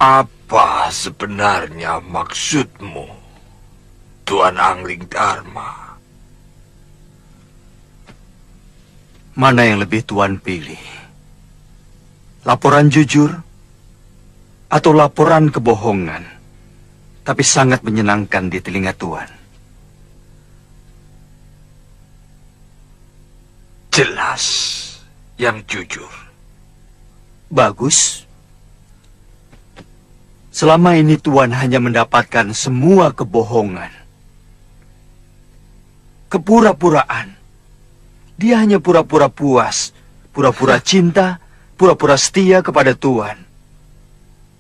Apa sebenarnya maksudmu, Tuan Angling Dharma? Mana yang lebih Tuan pilih? Laporan jujur atau laporan kebohongan, tapi sangat menyenangkan di telinga Tuan? Jelas yang jujur. Bagus. Selama ini Tuan hanya mendapatkan semua kebohongan. Kepura-puraan. Dia hanya pura-pura puas, pura-pura cinta, pura-pura setia kepada Tuan.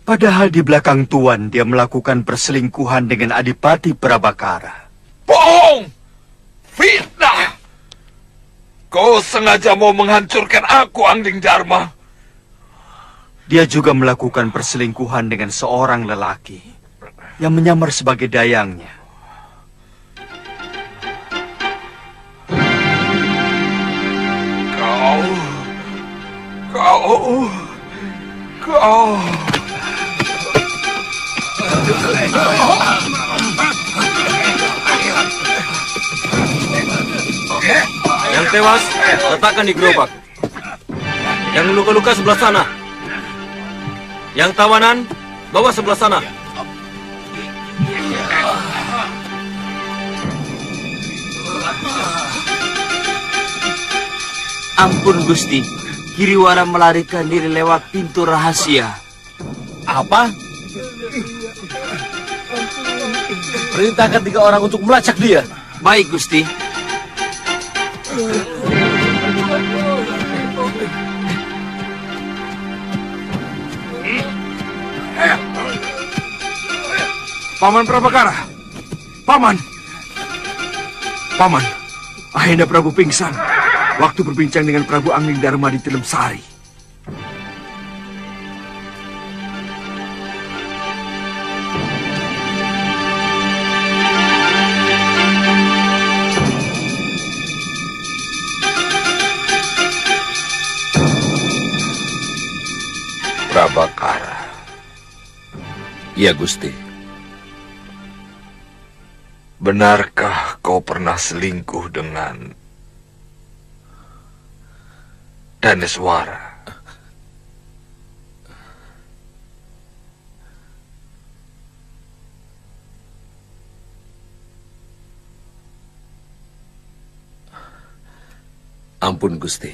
Padahal di belakang Tuan dia melakukan perselingkuhan dengan Adipati Prabakara. Bohong! Fitnah! Kau sengaja mau menghancurkan aku, Angling Dharma. Dia juga melakukan perselingkuhan dengan seorang lelaki yang menyamar sebagai dayangnya. Kau. Yang tewas, letakkan di gerobak. Yang luka-luka sebelah sana. Yang tawanan, bawa sebelah sana. Ampun Gusti, Giriwara melarikan diri lewat pintu rahasia. Apa? Perintahkan 3 orang untuk melacak dia. Baik Gusti. Paman Prabakara. Paman. Ahenda Prabu pingsan waktu berbincang dengan Prabu Angling Dharma di Tilem Sari. Prabakara. Iya, Gusti. Benarkah kau pernah selingkuh dengan Daneswara? Ampun, Gusti.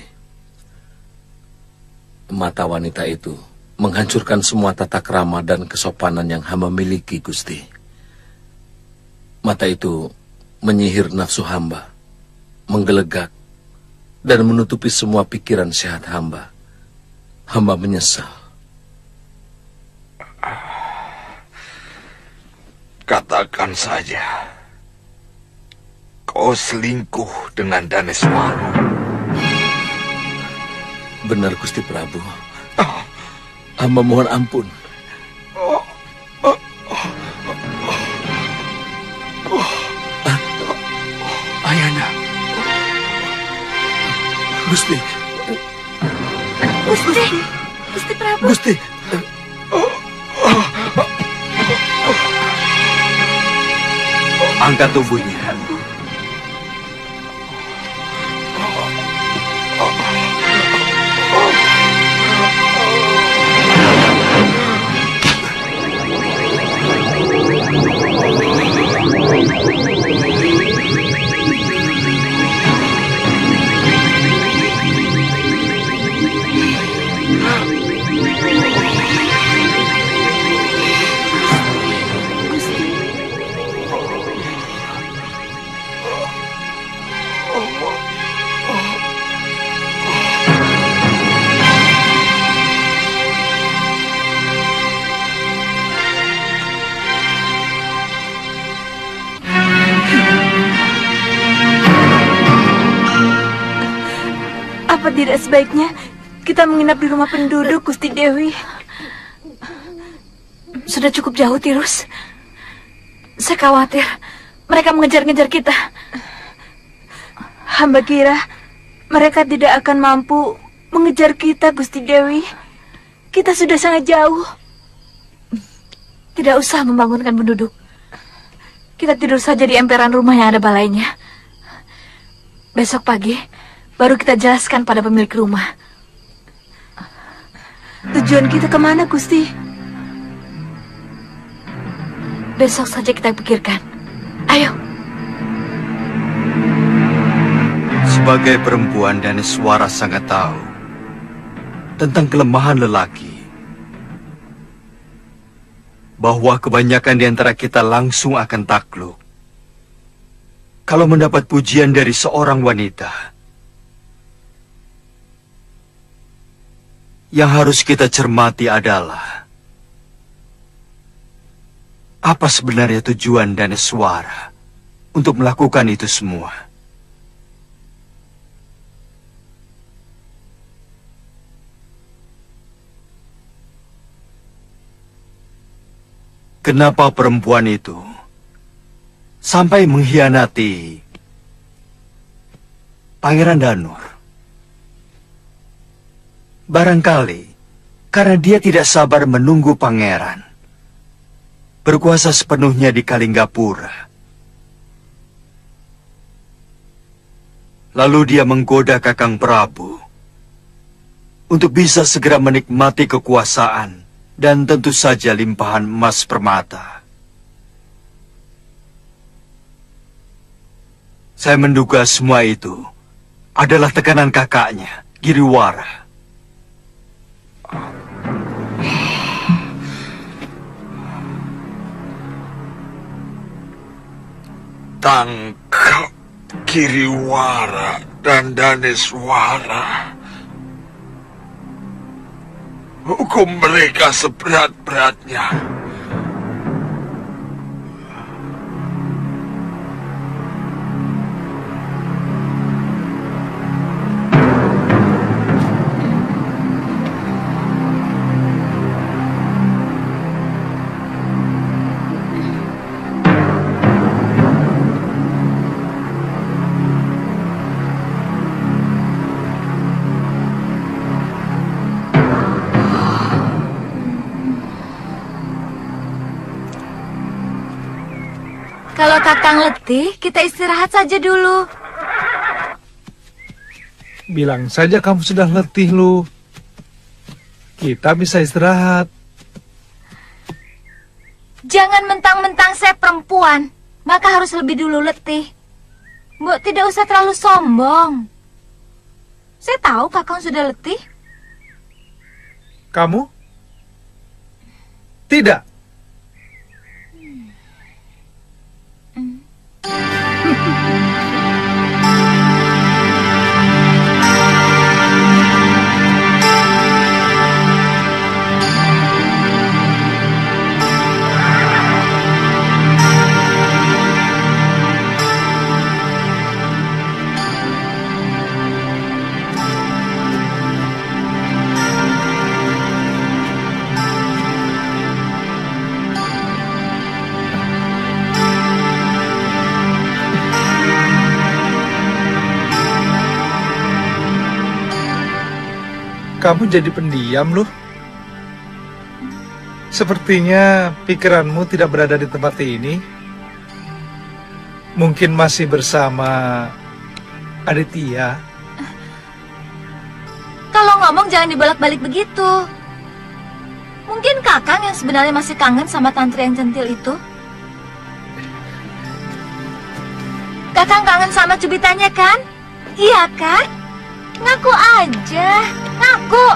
Mata wanita itu menghancurkan semua tata krama dan kesopanan yang hamba miliki, Gusti. Mata itu menyihir nafsu hamba, menggelegak, dan menutupi semua pikiran sehat hamba. Hamba menyesal. Katakan saja, kau selingkuh dengan Daneswara. Benar, Gusti Prabu. Hamba mohon ampun. Ayana. Gusti. Gusti. Gusti Prabu. Gusti. Angkat tubuhnya. Apa tidak sebaiknya kita menginap di rumah penduduk, Gusti Dewi? Sudah cukup jauh, Tirus. Saya khawatir mereka mengejar-ngejar kita. Hamba kira mereka tidak akan mampu mengejar kita, Gusti Dewi. Kita sudah sangat jauh. Tidak usah membangunkan penduduk. Kita tidur saja di emperan rumah yang ada balainya. Besok pagi baru kita jelaskan pada pemilik rumah. Tujuan kita kemana, Gusti? Besok saja kita pikirkan. Ayo. Sebagai perempuan, Daneswara sangat tahu tentang kelemahan lelaki. Bahwa kebanyakan di antara kita langsung akan takluk kalau mendapat pujian dari seorang wanita. Yang harus kita cermati adalah apa sebenarnya tujuan Daneswara untuk melakukan itu semua. Kenapa perempuan itu sampai mengkhianati Pangeran Danur? Barangkali karena dia tidak sabar menunggu pangeran berkuasa sepenuhnya di Kalinggapura. Lalu dia menggoda Kakang Prabu untuk bisa segera menikmati kekuasaan dan tentu saja limpahan emas permata. Saya menduga semua itu adalah tekanan kakaknya, Giriwara. Tangkap Giriwara dan Daneswara. Hukum mereka seberat-beratnya. Kalau Kakang letih, kita istirahat saja dulu. Bilang saja kamu sudah letih, Lu. Kita bisa istirahat. Jangan mentang-mentang saya perempuan, maka harus lebih dulu letih. Mbok tidak usah terlalu sombong. Saya tahu Kakang sudah letih. Kamu? Tidak. Kamu jadi pendiam loh. Sepertinya pikiranmu tidak berada di tempat ini. Mungkin masih bersama Aditya. Kalau ngomong jangan dibolak-balik begitu. Mungkin Kakang yang sebenarnya masih kangen sama tantri yang centil itu. Kakang kangen sama cubitannya kan? Iya kan? Ngaku aja, ngaku.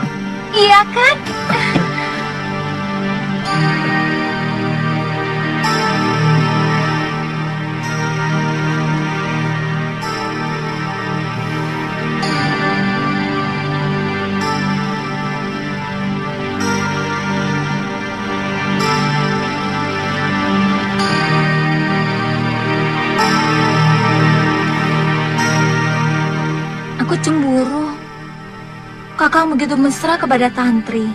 Iya kan? Aku cemburu. Kakang begitu mesra kepada tantri.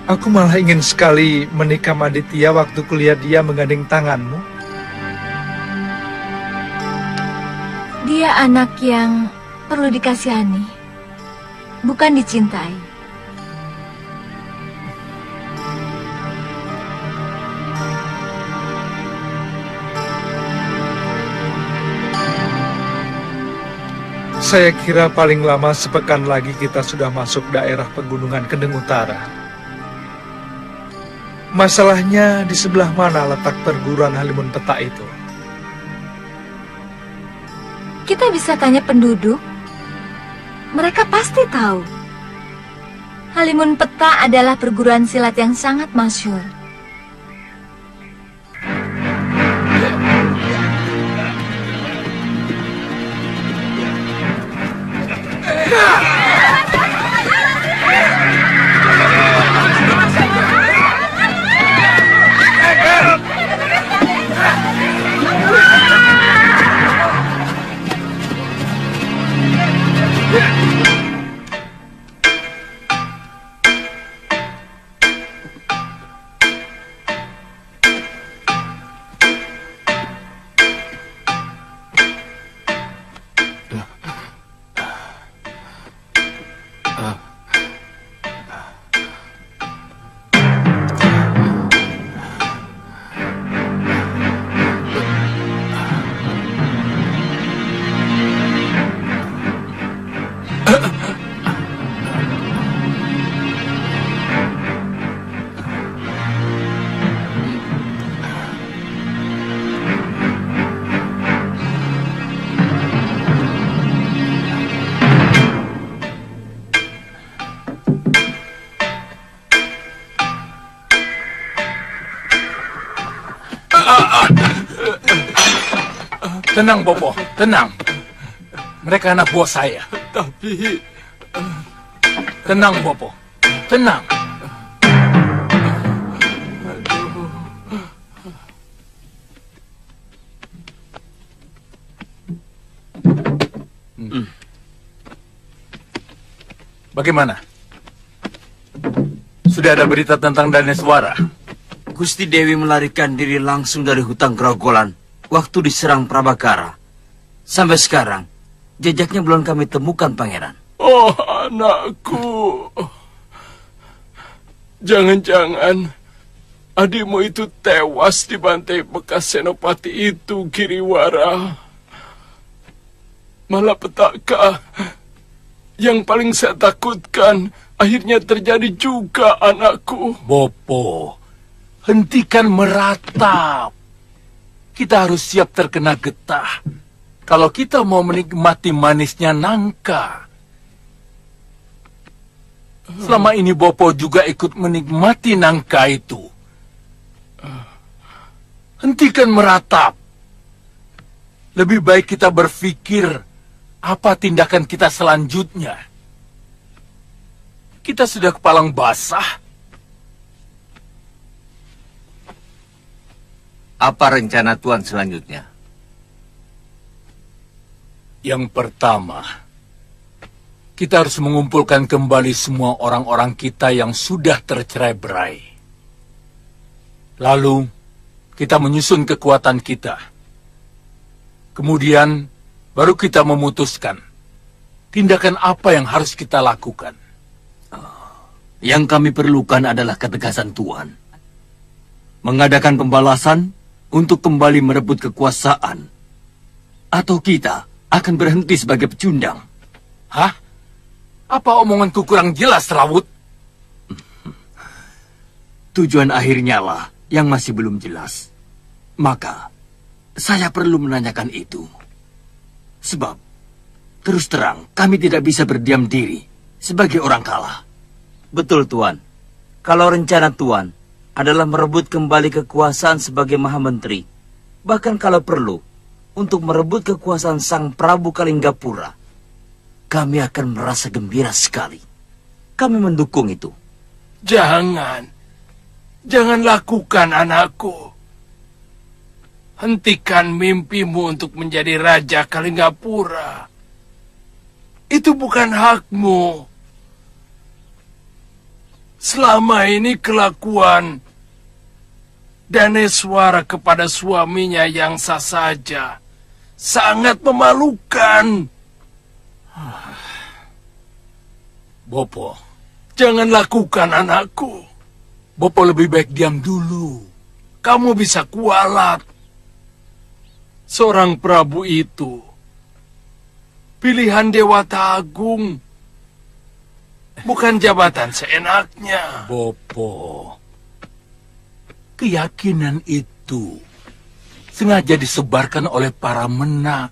Aku malah ingin sekali menikah sama Aditya waktu kuliah dia menggandeng tanganmu. Dia anak yang perlu dikasihani, bukan dicintai. Saya kira paling lama sepekan lagi kita sudah masuk daerah pegunungan Kendeng Utara. Masalahnya di sebelah mana letak perguruan Halimun Peta itu? Kita bisa tanya penduduk. Mereka pasti tahu. Halimun Peta adalah perguruan silat yang sangat masyhur. Tenang, Bopo, tenang. Mereka anak buah saya. Tapi... Tenang, Bopo, tenang. Bagaimana? Sudah ada berita tentang Daneswara? Gusti Dewi melarikan diri langsung dari hutan Grogolan waktu diserang Prabakara. Sampai sekarang, jejaknya belum kami temukan, Pangeran. Oh, anakku. Jangan-jangan adikmu itu tewas dibantai bekas senopati itu, Giriwara. Malapetaka yang paling saya takutkan akhirnya terjadi juga, anakku. Bopo, hentikan meratap. Kita harus siap terkena getah. kalau kita mau menikmati manisnya nangka. Selama ini Bopo juga ikut menikmati nangka itu. Hentikan meratap. Lebih baik kita berpikir apa tindakan kita selanjutnya. Kita sudah kepalang basah. Apa rencana Tuan selanjutnya? Yang pertama, kita harus mengumpulkan kembali semua orang-orang kita yang sudah tercerai-berai. Lalu, kita menyusun kekuatan kita. Kemudian, baru kita memutuskan tindakan apa yang harus kita lakukan. Yang kami perlukan adalah ketegasan Tuan. Mengadakan pembalasan untuk kembali merebut kekuasaan. Atau kita akan berhenti sebagai pecundang. Hah? Apa omonganku kurang jelas, Rawut? Tujuan akhirnya lah yang masih belum jelas. Maka, saya perlu menanyakan itu. Sebab, terus terang, kami tidak bisa berdiam diri sebagai orang kalah. Betul, Tuan. Kalau rencana Tuan adalah merebut kembali kekuasaan sebagai Maha Menteri, bahkan kalau perlu, untuk merebut kekuasaan Sang Prabu Kalinggapura, kami akan merasa gembira sekali. Kami mendukung itu. Jangan lakukan, anakku. Hentikan mimpimu untuk menjadi Raja Kalinggapura. Itu bukan hakmu. Selama ini kelakuan Daneswara kepada suaminya yang sah saja sangat memalukan. Bopo, Jangan lakukan, anakku. Bopo lebih baik diam dulu. Kamu bisa kualat. Seorang Prabu itu pilihan Dewata Agung, bukan jabatan seenaknya. Bopo, keyakinan itu sengaja disebarkan oleh para menak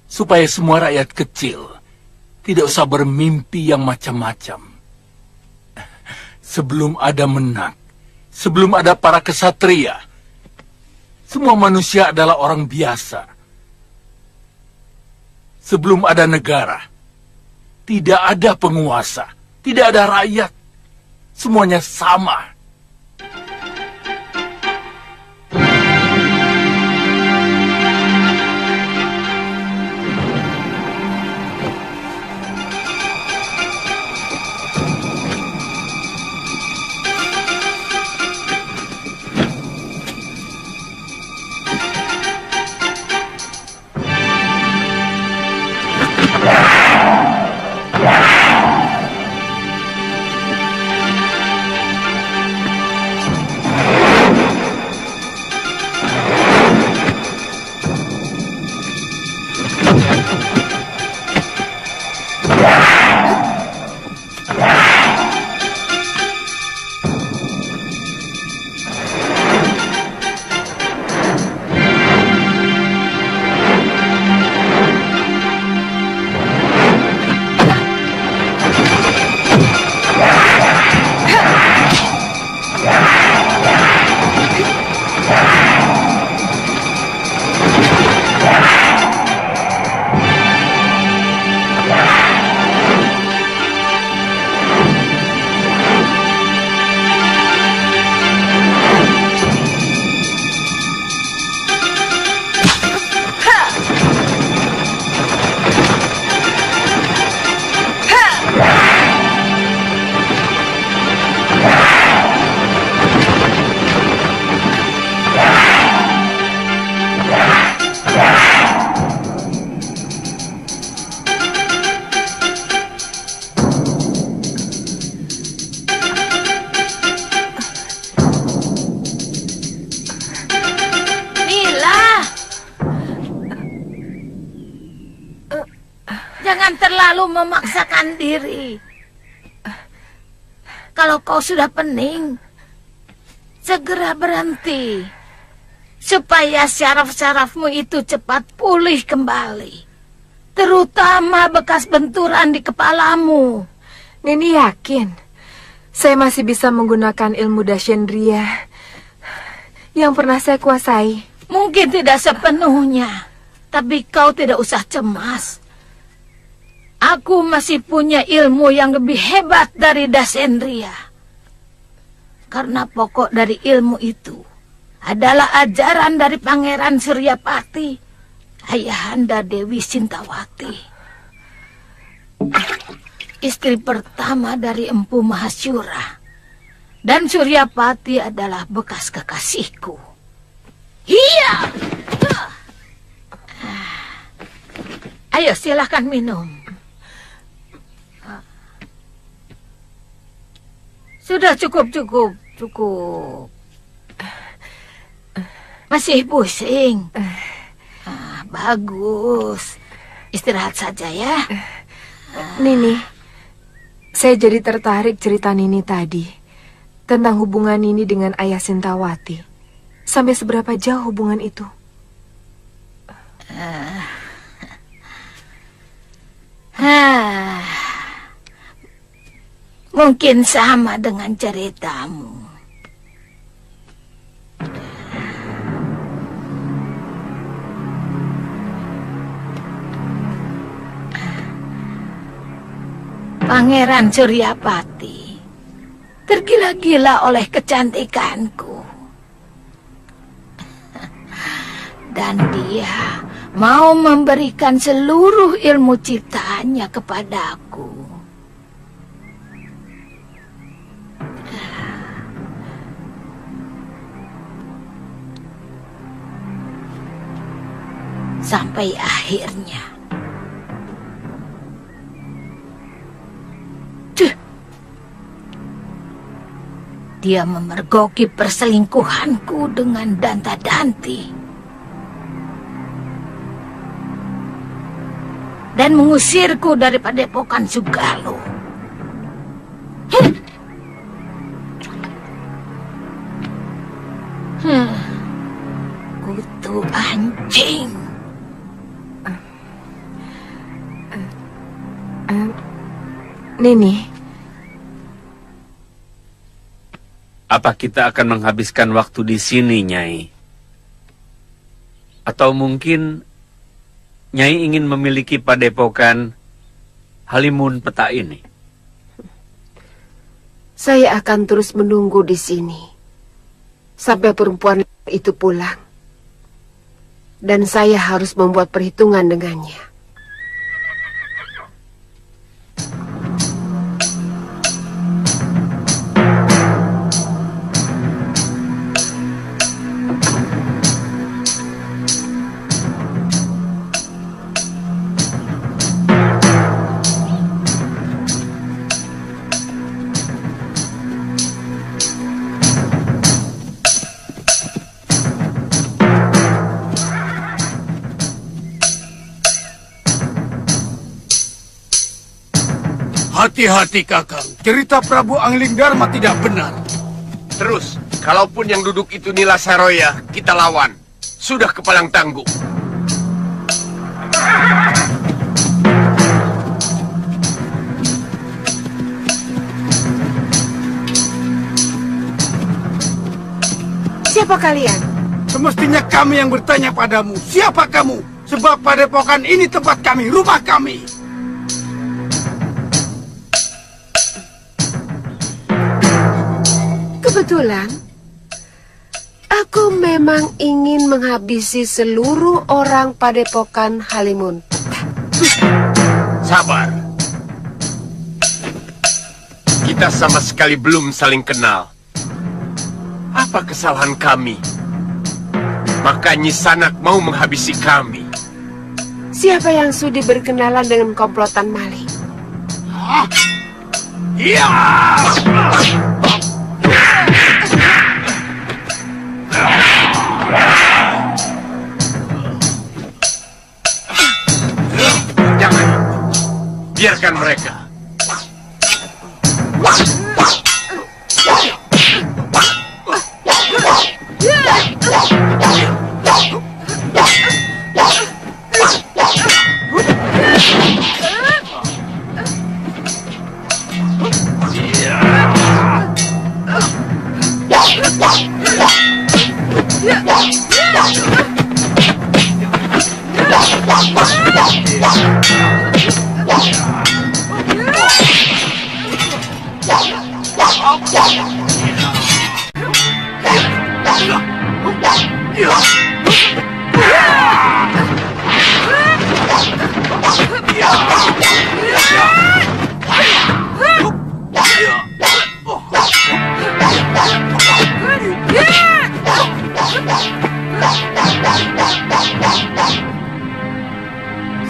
supaya semua rakyat kecil tidak usah bermimpi yang macam-macam. Sebelum ada menak, sebelum ada para kesatria, semua manusia adalah orang biasa. Sebelum ada negara, tidak ada penguasa, tidak ada rakyat. Semuanya sama. Jangan terlalu memaksakan diri. Kalau kau sudah pening, segera berhenti. supaya syaraf-syarafmu itu cepat pulih kembali. Terutama bekas benturan di kepalamu. Nini yakin saya masih bisa menggunakan ilmu Dashendriya yang pernah saya kuasai. Mungkin tidak sepenuhnya, tapi kau tidak usah cemas. Aku masih punya ilmu yang lebih hebat dari Dashendriya. Karena pokok dari ilmu itu adalah ajaran dari Pangeran Suryapati, ayahanda Dewi Sintawati, istri pertama dari Empu Mahasyura. Dan Suryapati adalah bekas kekasihku. Iya. Ayo silahkan minum. Sudah cukup. Masih pusing? Bagus. Istirahat saja ya. Nini, saya jadi tertarik cerita Nini tadi tentang hubungan Nini dengan ayah Sintawati. Sampai seberapa jauh hubungan itu? Mungkin sama dengan ceritamu. Pangeran Suryapati tergila-gila oleh kecantikanku. Dan dia mau memberikan seluruh ilmu ciptaannya kepadaku. Sampai akhirnya dia memergoki perselingkuhanku dengan Danta-Danti dan mengusirku dari padepokan Sugalo. Kutu anjing. Nini, apa kita akan menghabiskan waktu di sini, Nyai? Atau mungkin Nyai ingin memiliki padepokan Halimun Peta ini? Saya akan terus menunggu di sini sampai perempuan itu pulang. Dan saya harus membuat perhitungan dengannya. Hati-hati Kakang, cerita Prabu Angling Dharma tidak benar. Terus, kalaupun yang duduk itu Nila Saroya, kita lawan. Sudah kepalang tangguh. Siapa kalian? Semestinya kami yang bertanya padamu, siapa kamu? Sebab padepokan ini tempat kami, rumah kami. Kebetulan, aku memang ingin menghabisi seluruh orang padepokan Halimun. Sabar. Kita sama sekali belum saling kenal. Apa kesalahan kami? Maka Nyi Sanak mau menghabisi kami. Siapa yang sudi berkenalan dengan komplotan maling? Iya! Jangan. Biarkan mereka.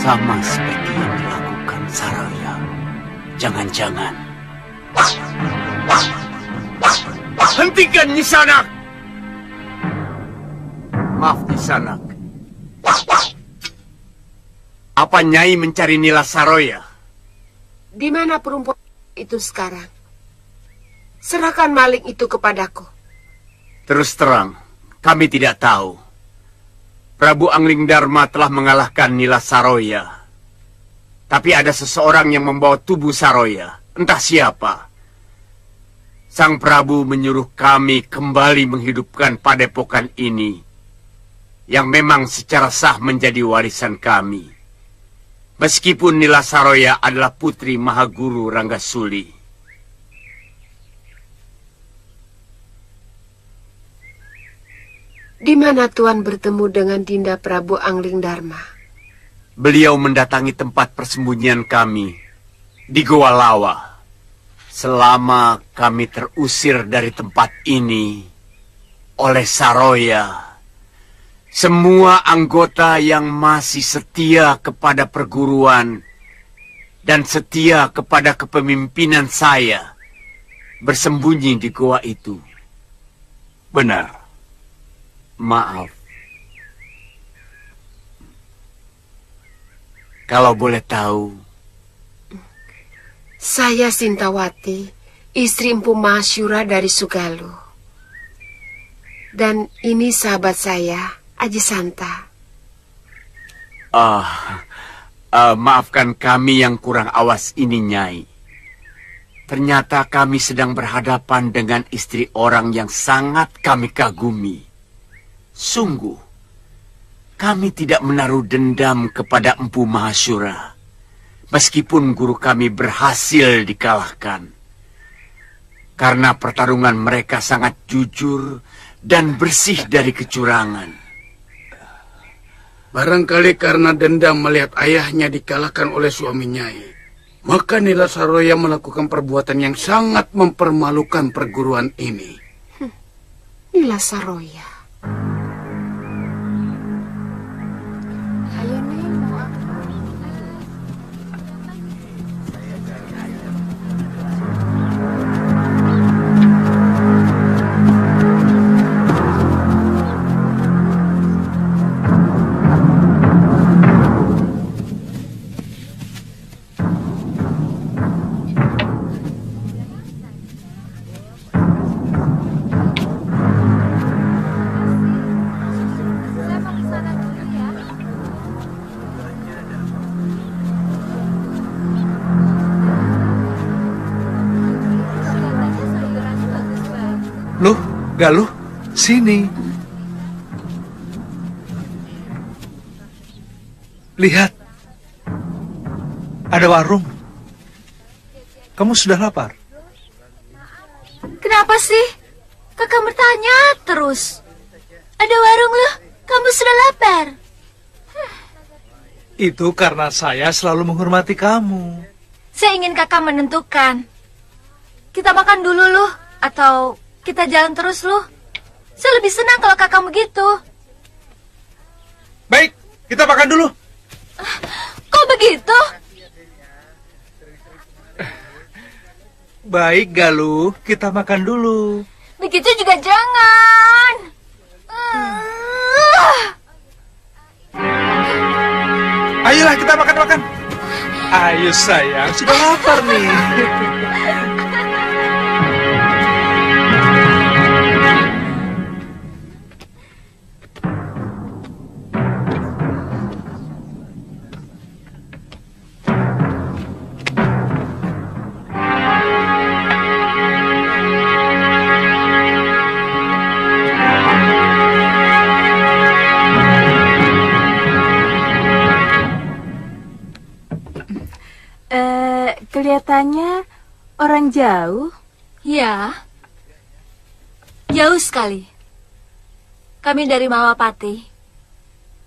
Sama seperti yang dilakukan Saroya. Jangan-jangan. Hentikan Nisanak! Maaf Nisanak. Apa Nyai mencari Nila Saroya? Di mana perempuan itu sekarang? Serahkan maling itu kepadaku. Terus terang, kami tidak tahu. Prabu Angling Dharma telah mengalahkan Nila Saroya. Tapi ada seseorang yang membawa tubuh Saroya. Entah siapa. Sang Prabu menyuruh kami kembali menghidupkan padepokan ini. Yang memang secara sah menjadi warisan kami. Meskipun Nila Saroya adalah putri Mahaguru Ranggasuli. Di mana Tuan bertemu dengan Dinda Prabu Angling Dharma? Beliau mendatangi tempat persembunyian kami di Goa Lawa. Selama kami terusir dari tempat ini oleh Saroya, semua anggota yang masih setia kepada perguruan dan setia kepada kepemimpinan saya bersembunyi di goa itu. Benar. Maaf. Kalau boleh tahu. Saya Sintawati, istri Empu Mahasyura dari Sugalu. Dan ini sahabat saya, Aji Santa. Maafkan kami yang kurang awas ini, Nyai. Ternyata kami sedang berhadapan dengan istri orang yang sangat kami kagumi. Sungguh, kami tidak menaruh dendam kepada Empu Mahasyura, meskipun guru kami berhasil dikalahkan. Karena pertarungan mereka sangat jujur dan bersih dari kecurangan. Barangkali karena dendam melihat ayahnya dikalahkan oleh suami Nyai, maka Nila Saroya melakukan perbuatan yang sangat mempermalukan perguruan ini. Nila Saroya. Loh, Galuh, sini. Lihat. Ada warung. Kamu sudah lapar? Kenapa sih? Kakak bertanya terus. Ada warung loh, kamu sudah lapar. Itu karena saya selalu menghormati kamu. Saya ingin kakak menentukan. Kita makan dulu loh, atau kita jalan terus loh. Saya lebih senang kalau kakak begitu. Baik, kita makan dulu. Kok begitu? Baik, Galuh, kita makan dulu. Begitu juga jangan. Ayolah kita makan-makan. Ayo sayang, sudah lapar nih. Kelihatannya orang jauh. Ya, jauh sekali. Kami dari Malapati,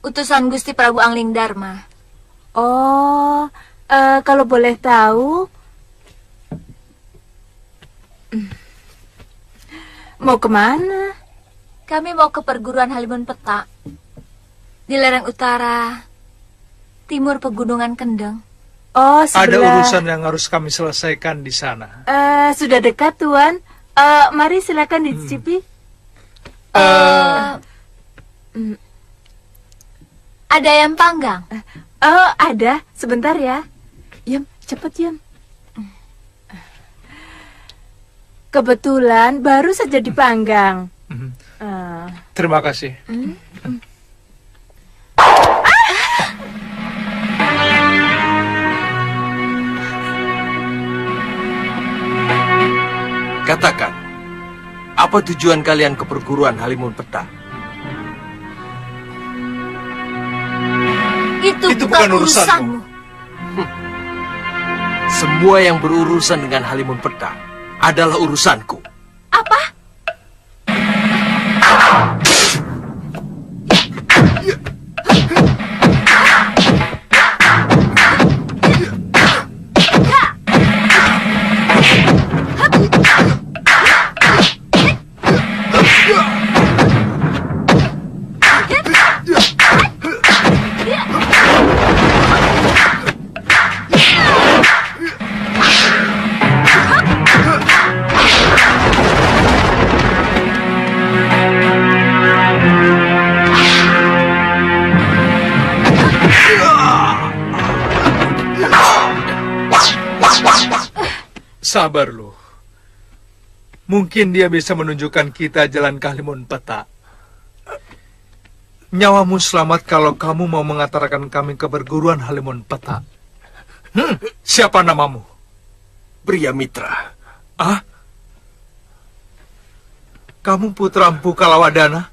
utusan Gusti Prabu Angling Darma. Oh, kalau boleh tahu, mau kemana? Kami mau ke perguruan Halimun Petak, di lereng utara, timur Pegunungan Kendeng. Oh, Ada sebelah. urusan yang harus kami selesaikan di sana. Sudah dekat, Tuan. Mari silakan dicicipi. Ada ayam panggang? Oh, ada. Sebentar ya. Yam, cepet Yam. Kebetulan baru saja dipanggang. Terima kasih. Katakan, apa tujuan kalian ke perguruan Halimun Petak? Itu bukan urusanmu. Semua yang berurusan dengan Halimun Petak adalah urusanku. Apa? Sabar lu. Mungkin dia bisa menunjukkan kita jalan ke Halimun Petak. Nyawamu selamat kalau kamu mau mengantarkan kami ke perguruan Halimun Petak. Siapa namamu? Pria Mitra. Ah? Kamu putra Empu Kalawadana?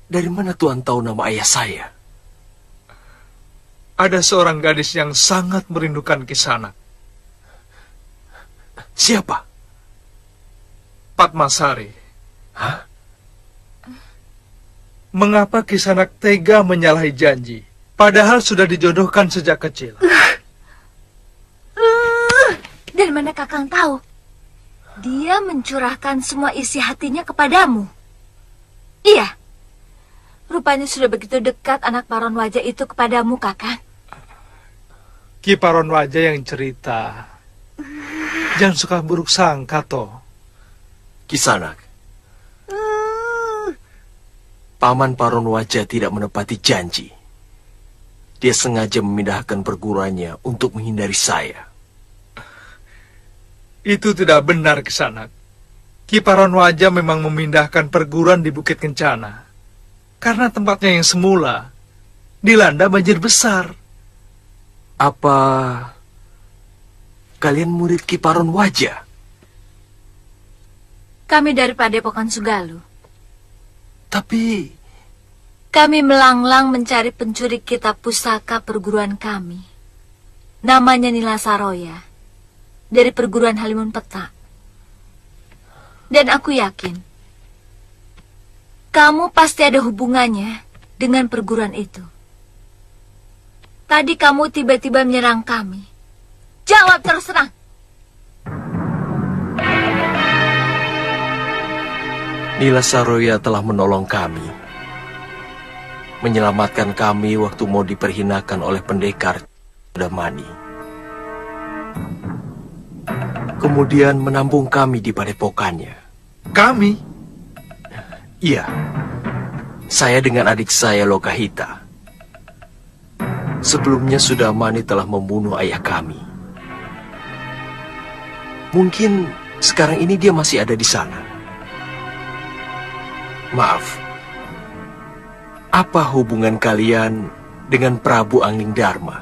Dari mana Tuan tahu nama ayah saya? Ada seorang gadis yang sangat merindukan Kisanak. Siapa? Padmasari. Hah? Mengapa Kisanak tega menyalahi janji, padahal sudah dijodohkan sejak kecil? Dari mana Kakang tahu? Dia mencurahkan semua isi hatinya kepadamu. Iya. Rupanya sudah begitu dekat anak Paron Wajah itu kepadamu, Kakang. Ki Paron Wajah yang cerita. Jangan suka buruk sangka, toh. Kisanak. Paman Paron Wajah tidak menepati janji. Dia sengaja memindahkan perguruannya untuk menghindari saya. Itu tidak benar, Kisanak. Ki Paron Wajah memang memindahkan perguruan di Bukit Kencana. Karena tempatnya yang semula dilanda banjir besar. Apa kalian murid Ki Paron Wajah? Kami dari Padepokan Sugalu. Tapi kami melanglang mencari pencuri kitab pusaka perguruan kami. Namanya Nila Saroya. Dari perguruan Halimun Petak. Dan aku yakin kamu pasti ada hubungannya dengan perguruan itu. Tadi kamu tiba-tiba menyerang kami. Jawab terus terang. Nila Saroya telah menolong kami. Menyelamatkan kami waktu mau diperhinakan oleh pendekar Damani. Kemudian menambung kami di padepokannya. Kami? Iya. Saya dengan adik saya Lokahita. Sebelumnya Sudamani telah membunuh ayah kami. Mungkin sekarang ini dia masih ada di sana. Maaf. Apa hubungan kalian dengan Prabu Angling Darma?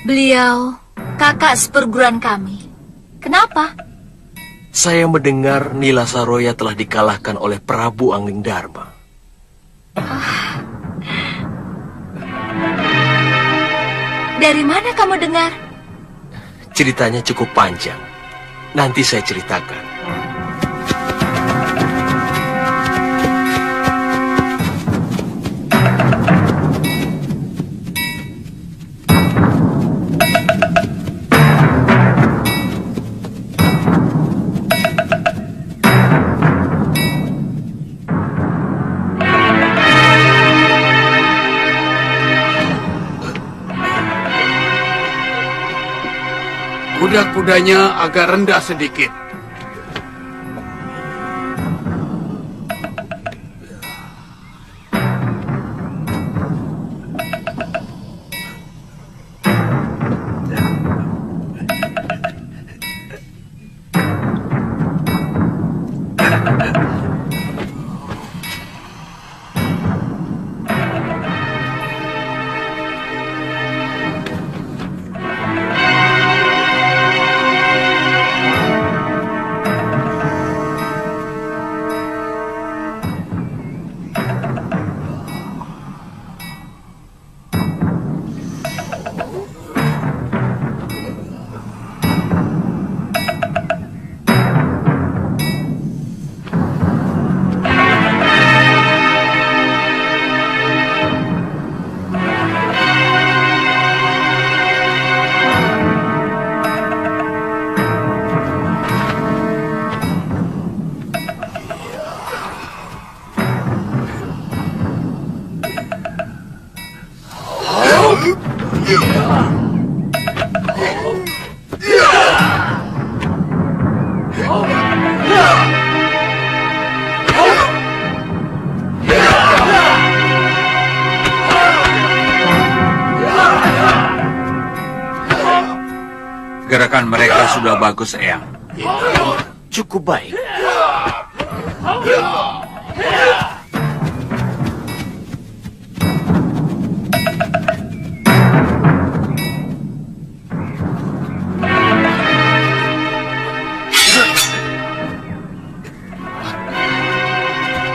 Beliau kakak seperguruan kami. Kenapa? Saya mendengar Nila Saroya telah dikalahkan oleh Prabu Angling Darma. Dari mana kamu dengar? Ceritanya cukup panjang. Nanti saya ceritakan. Kuda-kudanya agak rendah sedikit. Gerakan mereka sudah bagus, Eyang. Cukup baik.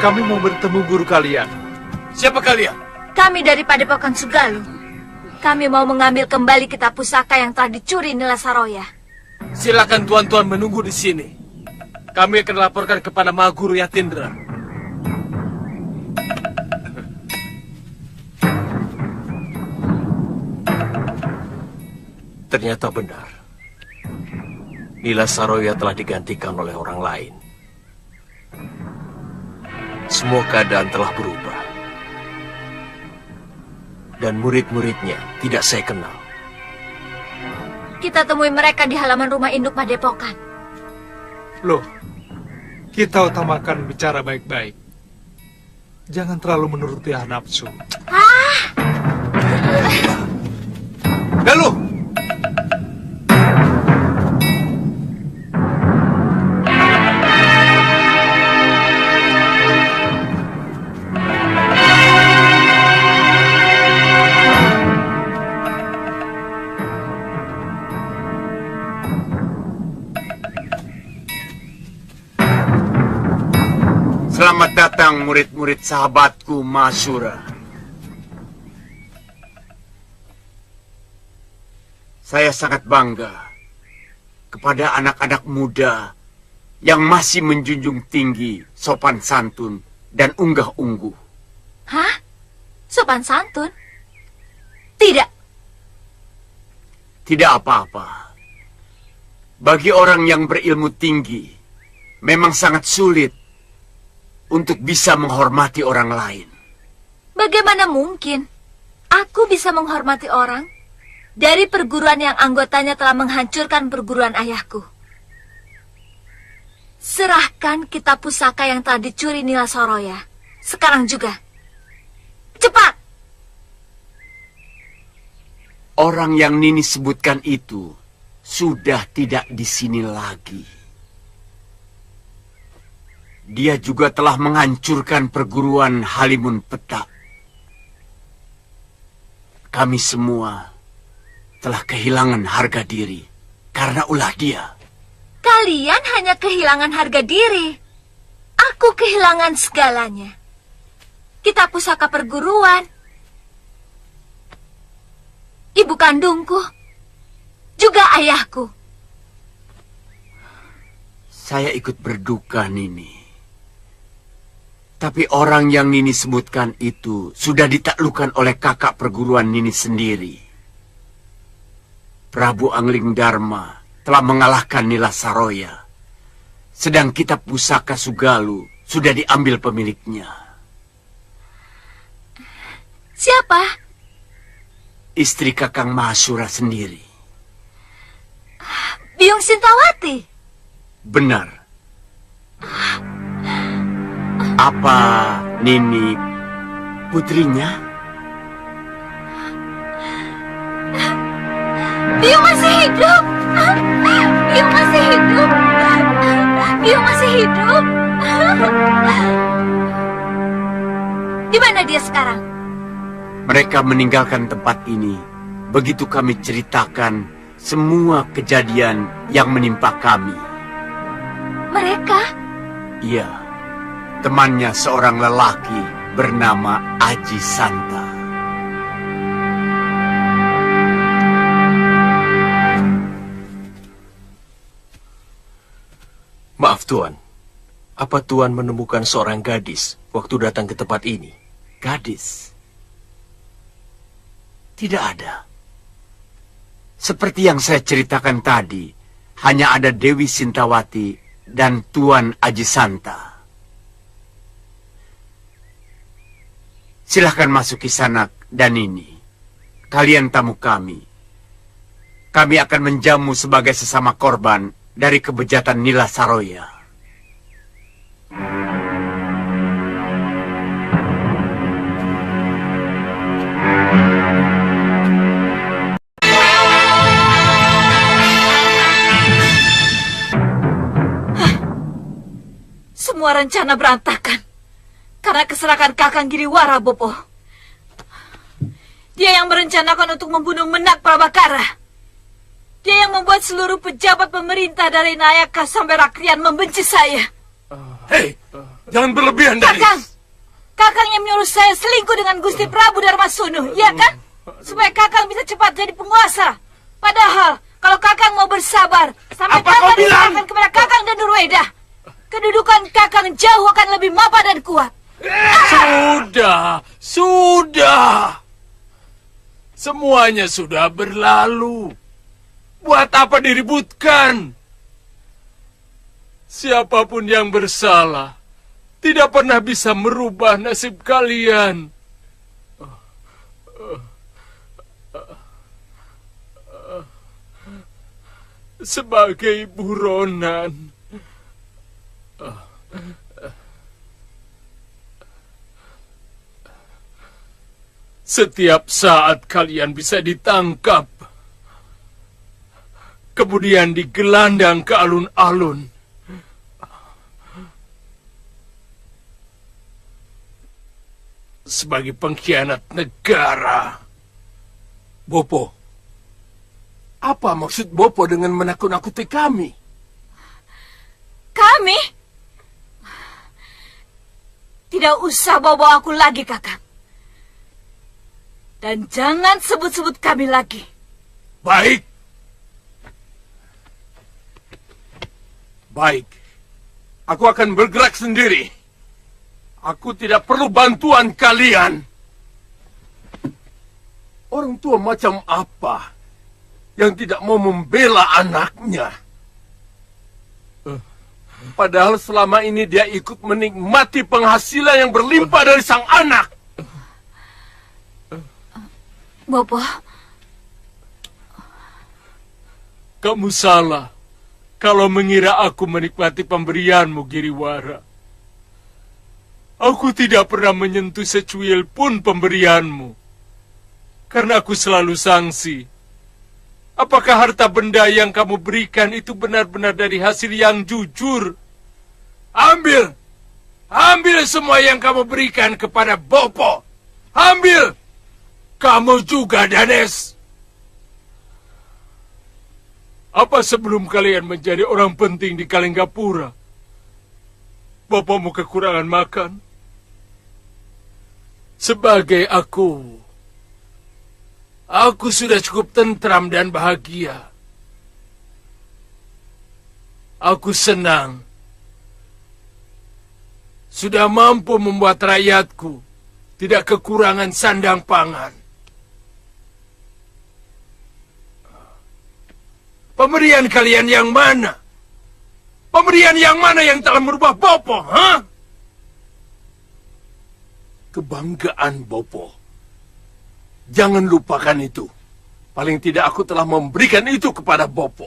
Kami mau bertemu guru kalian. Siapa kalian? Kami dari Padepokan Sugalu. Kami mau mengambil kembali kitab pusaka yang telah dicuri Nila Saroya. Silakan tuan-tuan menunggu di sini. Kami akan laporkan kepada Mahaguru Yatindra. Ternyata benar. Nila Saroya telah digantikan oleh orang lain. Semua keadaan telah berubah. Dan murid-muridnya tidak saya kenal. Kita temui mereka di halaman rumah induk Padepokan. Loh, kita utamakan bicara baik-baik. Jangan terlalu menuruti nafsu. Galuh! Selamat datang murid-murid sahabatku Masura. Saya sangat bangga kepada anak-anak muda yang masih menjunjung tinggi sopan santun dan unggah-ungguh. Hah? Sopan santun? Tidak. Tidak apa-apa. Bagi orang yang berilmu tinggi, memang sangat sulit untuk bisa menghormati orang lain. Bagaimana mungkin aku bisa menghormati orang dari perguruan yang anggotanya telah menghancurkan perguruan ayahku? Serahkan kitab pusaka yang telah dicuri Nila Saroya. Sekarang juga. Cepat! Orang yang Nini sebutkan itu sudah tidak di sini lagi. Dia juga telah menghancurkan perguruan Halimun Petak. Kami semua telah kehilangan harga diri karena ulah dia. Kalian hanya kehilangan harga diri. Aku kehilangan segalanya. Kitab pusaka perguruan. ibu kandungku, juga ayahku. Saya ikut berduka, Nini. Tapi orang yang Nini sebutkan itu sudah ditaklukkan oleh kakak perguruan Nini sendiri. Prabu Angling Dharma telah mengalahkan Nila Saroya. Sedang kitab pusaka Sugalu sudah diambil pemiliknya. Siapa? Istri Kakang Mahasura sendiri. Biung Sintawati. Benar. Apa Nini putrinya? Biung masih hidup. Biung masih hidup. Biung masih hidup. Di mana dia sekarang? Mereka meninggalkan tempat ini. Begitu kami ceritakan semua kejadian yang menimpa kami. Mereka? Iya, temannya seorang lelaki bernama Aji Santa. Maaf Tuan, apa Tuan menemukan seorang gadis waktu datang ke tempat ini? Gadis? Tidak ada. Seperti yang saya ceritakan tadi, hanya ada Dewi Sintawati dan Tuan Aji Santa. Silahkan masuk Kisanak dan ini. Kalian tamu kami. Kami akan menjamu sebagai sesama korban dari kebejatan Nila Saroya. Semua rencana berantakan karena keserakan Kakang Giriwara, Bopo. Dia yang merencanakan untuk membunuh Menak Prabakara. Dia yang membuat seluruh pejabat pemerintah dari Nayaka sampai Rakrian membenci saya. Hei, jangan berlebihan, Danis. Kakang yang menyuruh saya selingkuh dengan Gusti Prabu Darmasunu, ya kan? Supaya Kakang bisa cepat jadi penguasa. Padahal, kalau Kakang mau bersabar, sampai Kakang diserahkan kepada Kakang dan Nurweda, kedudukan Kakang jauh akan lebih mapan dan kuat. Sudah. Semuanya sudah berlalu. Buat apa diributkan? Siapapun yang bersalah tidak pernah bisa merubah nasib kalian. Sebagai buronan, setiap saat kalian bisa ditangkap, kemudian digelandang ke alun-alun. Sebagai pengkhianat negara. Bopo, apa maksud Bopo dengan menakut-nakuti kami? Kami? Tidak usah bawa aku lagi, Kakang. Dan jangan sebut-sebut kami lagi. Baik. Baik. Aku akan bergerak sendiri. Aku tidak perlu bantuan kalian. Orang tua macam apa yang tidak mau membela anaknya? Padahal selama ini dia ikut menikmati penghasilan yang berlimpah dari sang anak. Bopo. Kamu salah kalau mengira aku menikmati pemberianmu, Giriwara. Aku tidak pernah menyentuh secuil pun pemberianmu. Karena aku selalu sangsi. Apakah harta benda yang kamu berikan itu benar-benar dari hasil yang jujur? Ambil! Ambil semua yang kamu berikan kepada Bopo! Ambil! Kamu juga, Danes! Apa sebelum kalian menjadi orang penting di Kalinggapura, Bopomu kekurangan makan? Aku sudah cukup tentram dan bahagia. Aku senang. Sudah mampu membuat rakyatku tidak kekurangan sandang pangan. Pemberian kalian yang mana? Pemberian yang mana yang telah merubah Bopo, ha? Kebanggaan Bopo. Jangan lupakan itu. Paling tidak aku telah memberikan itu kepada Bopo.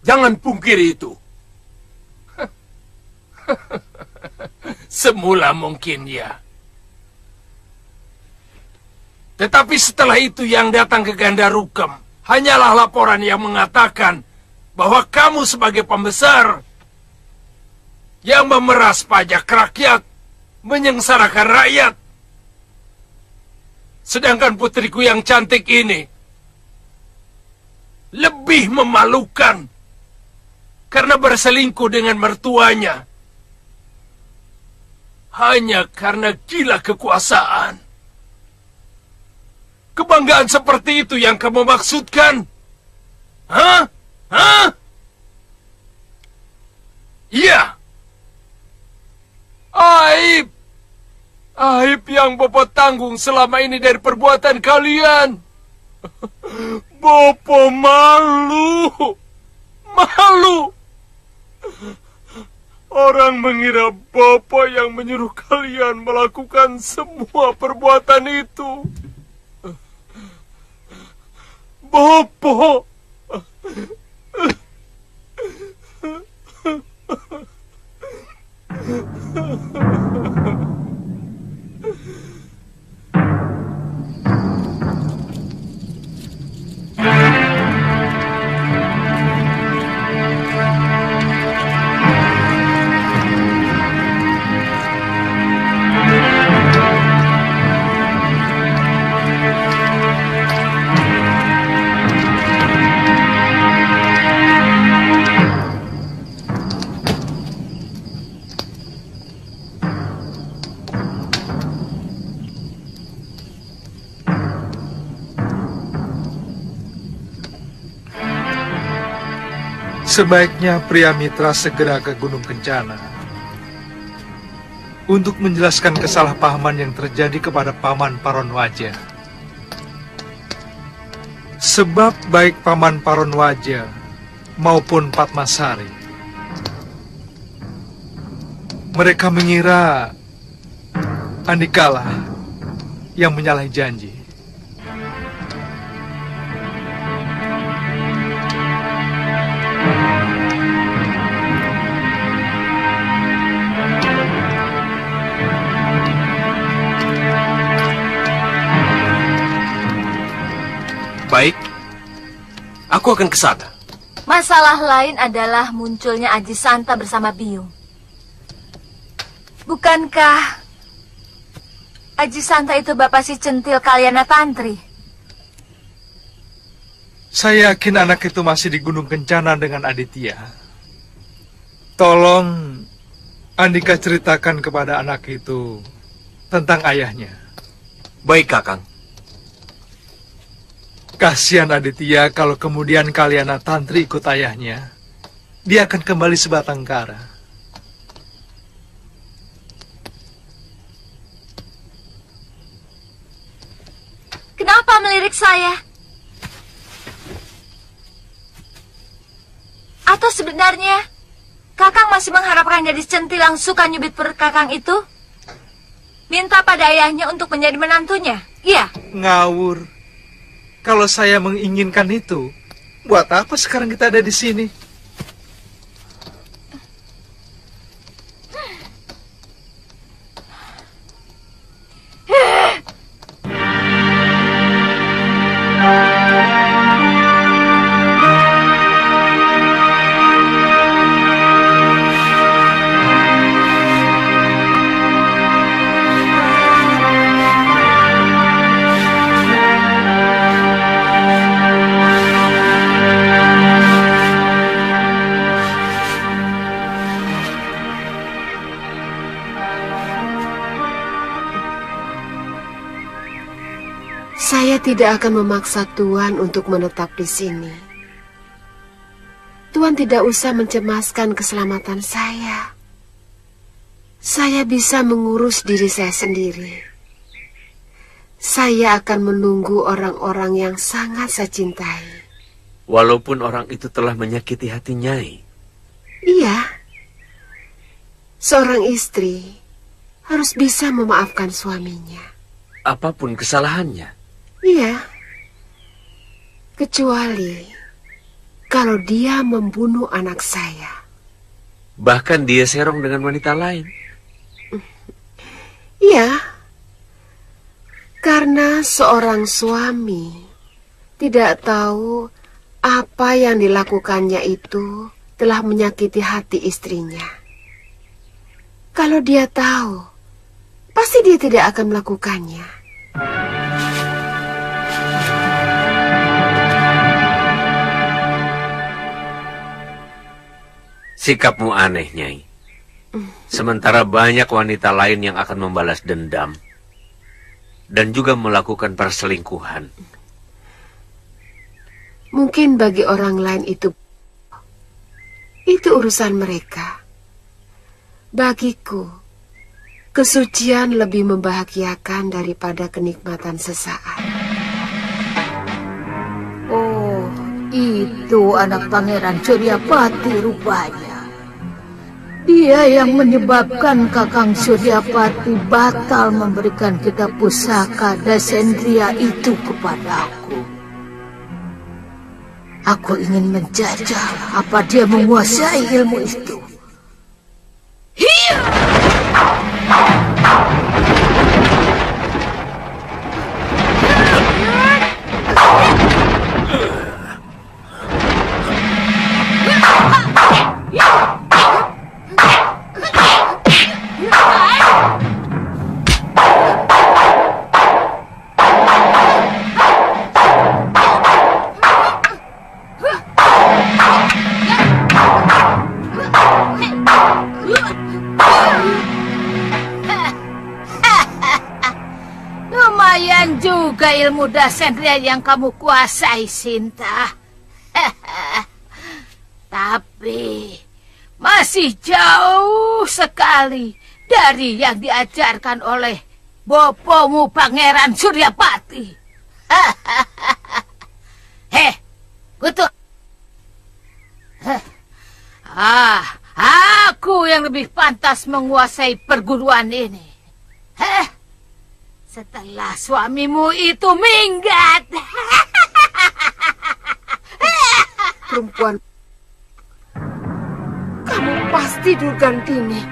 Jangan pungkiri itu. Semula mungkin ya. Tetapi setelah itu yang datang ke Gandarukem hanyalah laporan yang mengatakan bahwa kamu sebagai pembesar yang memeras pajak rakyat, menyengsarakan rakyat. Sedangkan putriku yang cantik ini lebih memalukan karena berselingkuh dengan mertuanya. Hanya karena gila kekuasaan. Kebanggaan seperti itu yang kamu maksudkan? Hah? Hah? Iya. Aib. Aib yang Bopo tanggung selama ini dari perbuatan kalian. Bopo malu. Malu. Orang mengira Bopo yang menyuruh kalian melakukan semua perbuatan itu. Bopo. Sebaiknya pria mitra segera ke Gunung Kencana untuk menjelaskan kesalahpahaman yang terjadi kepada Paman Paronwaja. Sebab baik Paman Paronwaja maupun Padmasari, mereka mengira Andikalah yang menyalahi janji. Baik, aku akan ke sana. Masalah lain adalah munculnya Aji Santa bersama Biung. Bukankah Aji Santa itu bapak si centil Kalyana Tantri? Saya yakin anak itu masih di Gunung Kencana dengan Aditya. Tolong Andika ceritakan kepada anak itu tentang ayahnya. Baik, Kakang. Kasihan Aditya kalau kemudian Kalyana Tantri ikut ayahnya. Dia akan kembali sebatang kara. Kenapa melirik saya? Atau sebenarnya Kakang masih mengharapkan gadis centil yang suka nyubit perut Kakang itu? Minta pada ayahnya untuk menjadi menantunya? Iya? Ngawur. Kalau saya menginginkan itu, buat apa sekarang kita ada di sini? tidak akan memaksa Tuan untuk menetap di sini. Tuan tidak usah mencemaskan keselamatan saya. Saya bisa mengurus diri saya sendiri. Saya akan menunggu orang-orang yang sangat saya cintai. Walaupun orang itu telah menyakiti hati Nyai. Iya. Seorang istri harus bisa memaafkan suaminya. Apapun kesalahannya. Iya. Kecuali kalau dia membunuh anak saya. Bahkan dia serong dengan wanita lain. Iya. Karena seorang suami tidak tahu apa yang dilakukannya itu telah menyakiti hati istrinya. Kalau dia tahu, pasti dia tidak akan melakukannya. Sikapmu aneh, Nyai. Sementara banyak wanita lain yang akan membalas dendam dan juga melakukan perselingkuhan. Mungkin bagi orang lain itu urusan mereka. Bagiku, kesucian lebih membahagiakan daripada kenikmatan sesaat. Oh, itu anak Pangeran Suryapati rupanya. Dia yang menyebabkan Kakang Suryapati batal memberikan kitab pusaka Dasendria itu kepadaku. Aku ingin menjajal apa dia menguasai ilmu itu. Hiya! Lumayan juga ilmu Dasendria yang kamu kuasai, Sinta. Tapi masih jauh sekali dari yang diajarkan oleh bopomu Pangeran Suryapati. Betul. Aku yang lebih pantas menguasai perguruan ini. Setelah suamimu itu minggat. Perempuan, kamu pasti Durgandini.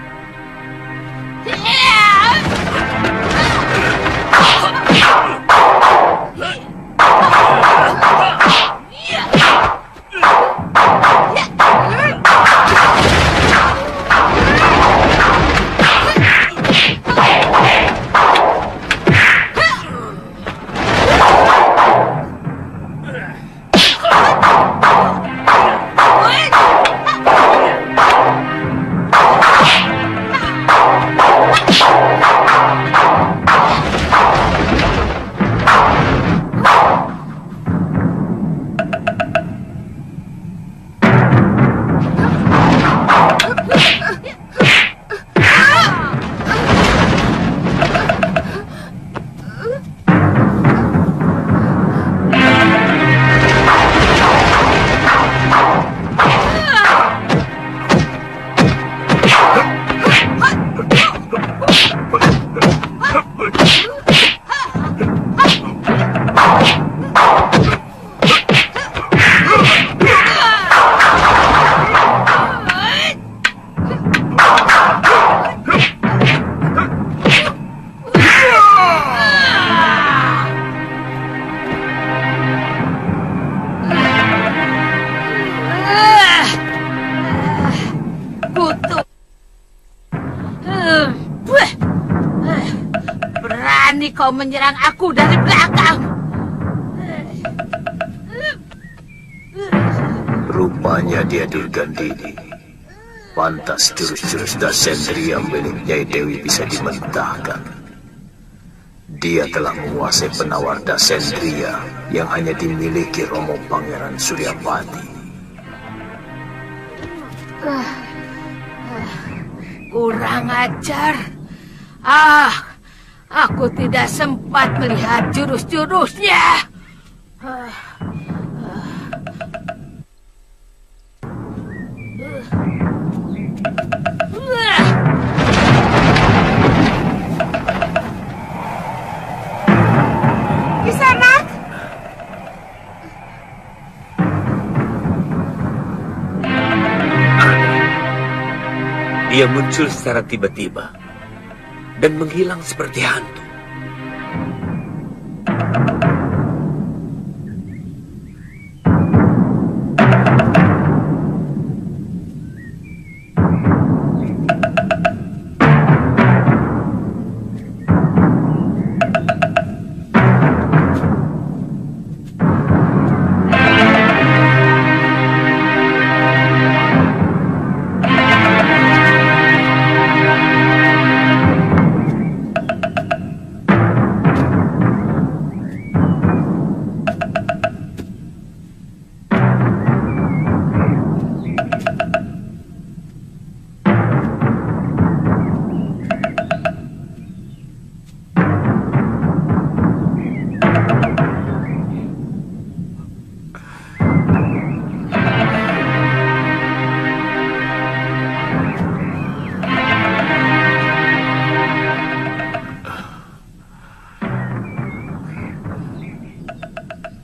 Berani kau menyerang aku dari belakang. Rupanya dia Durgandini. Pantas jurus-jurus Dasendria milik Nyai Dewi bisa dimentahkan. Dia telah menguasai penawar Dasendria yang hanya dimiliki Romo Pangeran Suryapati. Kurang ajar. Aku tidak sempat melihat jurus-jurusnya. Kisanak! Dia muncul secara tiba-tiba dan menghilang seperti hantu.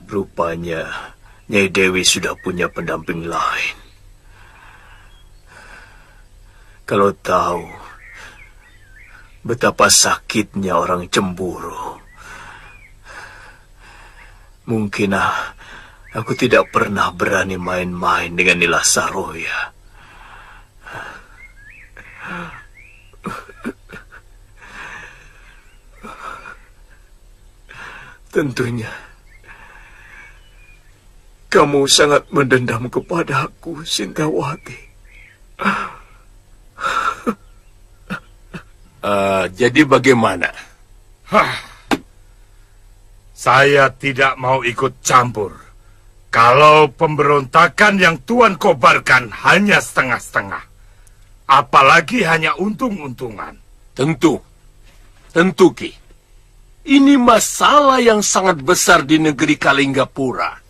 Rupanya Nyai Dewi sudah punya pendamping lain. Kalau tahu betapa sakitnya orang cemburu, mungkin aku tidak pernah berani main-main dengan Nila Saroya. Tentunya kamu sangat mendendam kepadaku, Sintawati. Jadi bagaimana? Saya tidak mau ikut campur. Kalau pemberontakan yang Tuan kobarkan hanya setengah-setengah. Apalagi hanya untung-untungan. Tentu Ki. Ini masalah yang sangat besar di negeri Kalinggapura.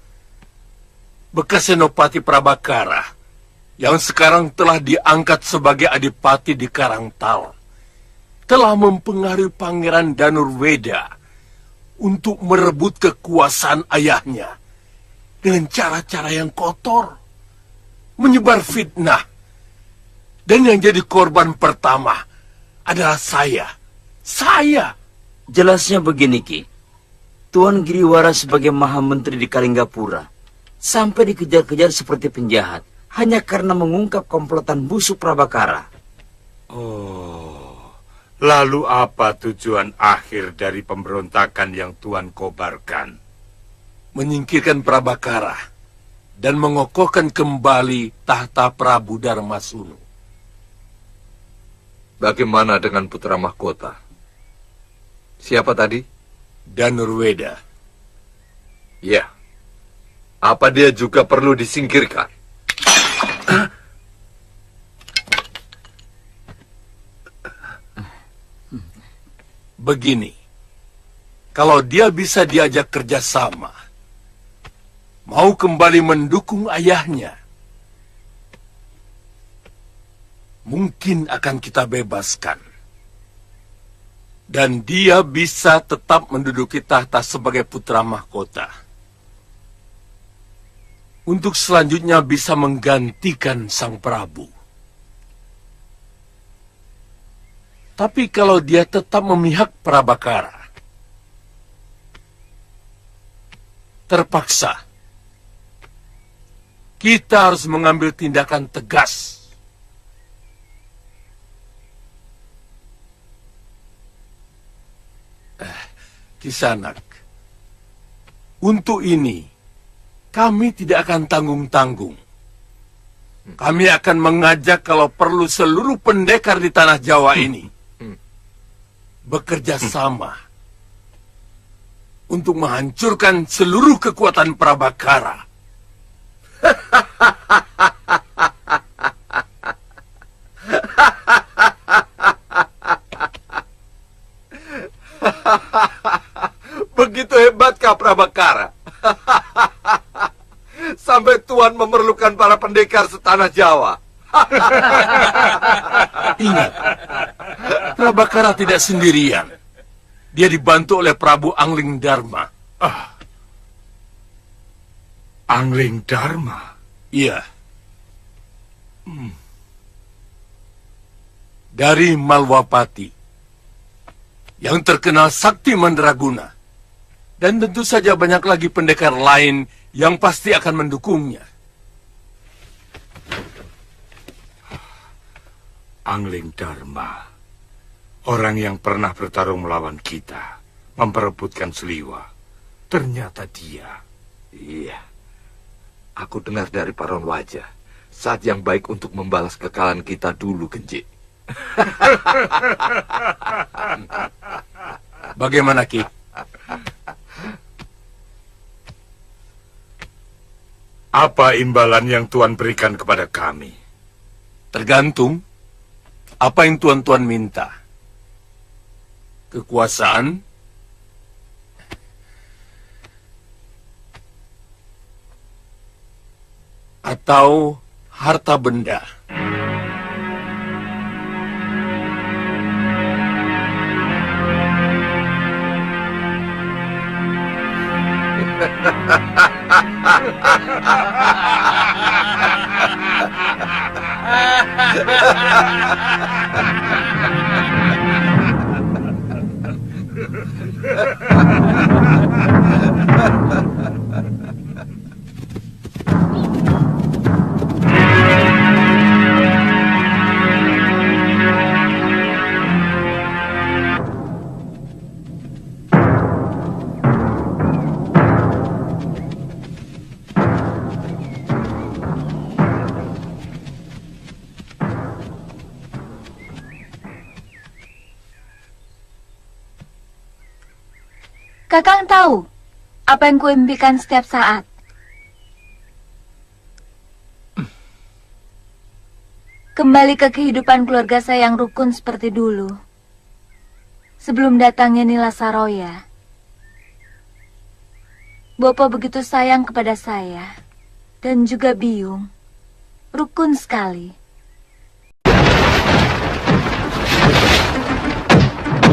Bekas Senopati Prabakara yang sekarang telah diangkat sebagai adipati di Karangtal telah mempengaruhi Pangeran Danurweda untuk merebut kekuasaan ayahnya dengan cara-cara yang kotor, menyebar fitnah, dan yang jadi korban pertama adalah saya. Jelasnya begini, Ki. Tuan Giriwara sebagai Maha Menteri di Kalinggapura sampai dikejar-kejar seperti penjahat hanya karena mengungkap komplotan busuk Prabakara. Lalu apa tujuan akhir dari pemberontakan yang Tuan kobarkan? Menyingkirkan Prabakara dan mengokohkan kembali tahta Prabu Darmasunu. Bagaimana dengan putra mahkota? Siapa tadi? Danurweda. Ya. Apa dia juga perlu disingkirkan? Begini, kalau dia bisa diajak kerjasama, mau kembali mendukung ayahnya, mungkin akan kita bebaskan. Dan dia bisa tetap menduduki tahta sebagai putra mahkota. Untuk selanjutnya bisa menggantikan sang Prabu. Tapi kalau dia tetap memihak Prabakara, terpaksa kita harus mengambil tindakan tegas. Kisanak, untuk ini kami tidak akan tanggung-tanggung. Kami akan mengajak kalau perlu seluruh pendekar di tanah Jawa ini bekerja sama untuk menghancurkan seluruh kekuatan Prabakara. Begitu hebatkah Prabakara? Sampai Tuan memerlukan para pendekar setanah Jawa. Ingat, Prabakara tidak sendirian. Dia dibantu oleh Prabu Angling Dharma. Angling Dharma? Iya. Dari Malwapati, yang terkenal sakti mandraguna. Dan tentu saja banyak lagi pendekar lain yang pasti akan mendukungnya. Angling Dharma, orang yang pernah bertarung melawan kita, memperebutkan Seliwa. Ternyata dia. Iya. Aku dengar dari Paron Wajah, saat yang baik untuk membalas kekalahan kita dulu, Genji. Bagaimana, Ki? Apa imbalan yang Tuan berikan kepada kami? Tergantung apa yang Tuan-Tuan minta. Kekuasaan, atau harta benda. Kakang tahu apa yang kuimpikan setiap saat. Kembali ke kehidupan keluarga saya yang rukun seperti dulu. Sebelum datangnya Nila Saroya. Bopo begitu sayang kepada saya. Dan juga Biung. Rukun sekali.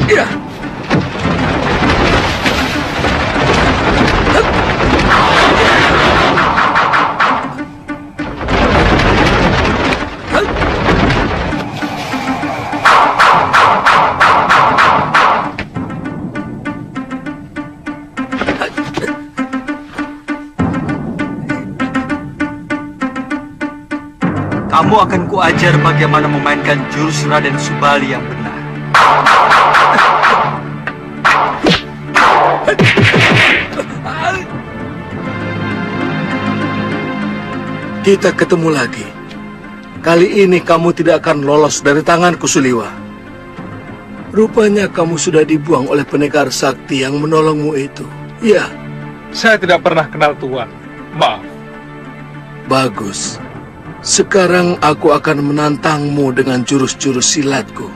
Ya. Kamu akan kuajar bagaimana memainkan jurus Raden Subali yang benar. Kita ketemu lagi. Kali ini kamu tidak akan lolos dari tanganku, Suliwa. Rupanya kamu sudah dibuang oleh pendekar sakti yang menolongmu itu. Ya. Saya tidak pernah kenal Tuan. Maaf. Bagus. Sekarang aku akan menantangmu dengan jurus-jurus silatku.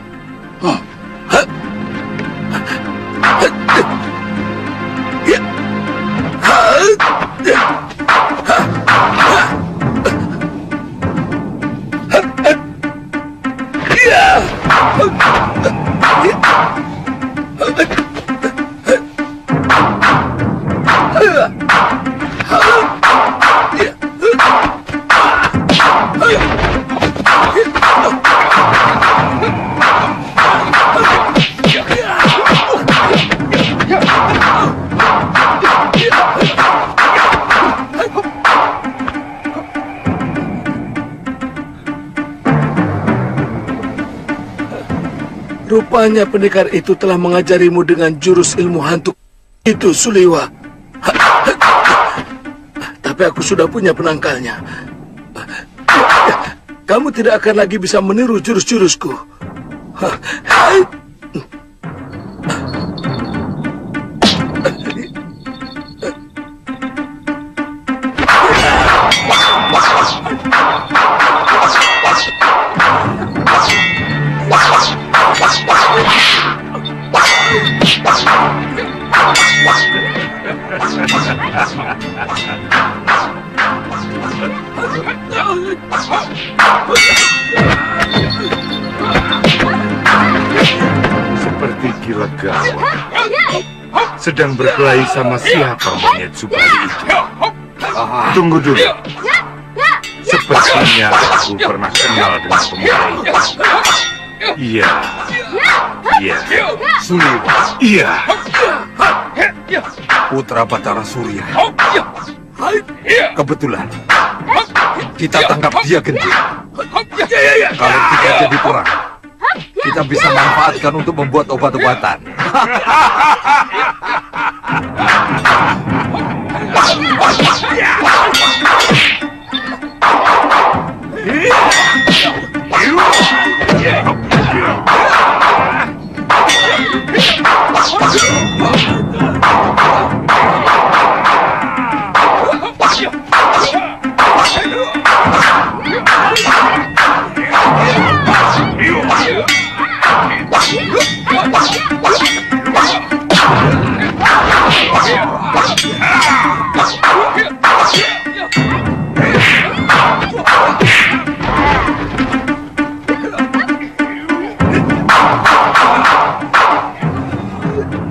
Rupanya pendekar itu telah mengajarimu dengan jurus ilmu hantu itu, Suliwa. Tapi aku sudah punya penangkalnya. Kamu tidak akan lagi bisa meniru jurus-jurusku. sedang berkelahi sama siapa monyet Subali itu? Tunggu dulu. Sepertinya aku pernah kenal dengan pemuda itu. Iya. Suliwa. Iya. Putra Batara Surya. Kebetulan kita tangkap dia, Genji. Kalau kita jadi perang, kita bisa manfaatkan untuk membuat obat-obatan.